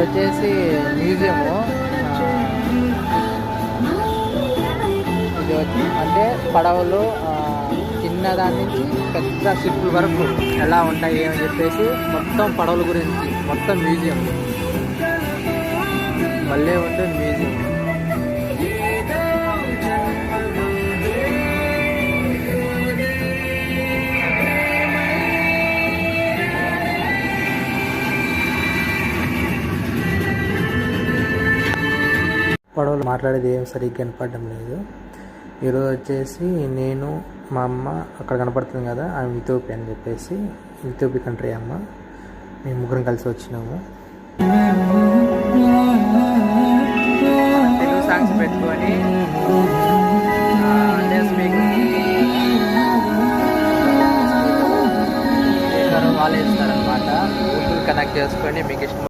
వచ్చేసి మ్యూజియము. ఇది వచ్చి అంటే పడవలు చిన్న దాని నుంచి పెద్ద షిప్పుల వరకు ఎలా ఉంటాయి అని చెప్పేసి మొత్తం పడవల గురించి మొత్తం మ్యూజియం. మళ్ళీ ఉంటుంది మ్యూజియం. పడవలు మాట్లాడేది ఏం సరిగ్గా కనపడడం లేదు. ఈరోజు వచ్చేసి నేను మా అమ్మ అక్కడ కనపడుతుంది కదా ఆమె ఇథియోపియా అని చెప్పేసి ఇథియోపియా కంట్రీ అమ్మ, మేము ముగ్గురం కలిసి వచ్చినాము. తెలుగు సాంగ్స్ పెట్టుకొని వాళ్ళు ఇస్తారనమాట. గూగుల్ కనెక్ట్ చేసుకొని మీకు ఇష్టం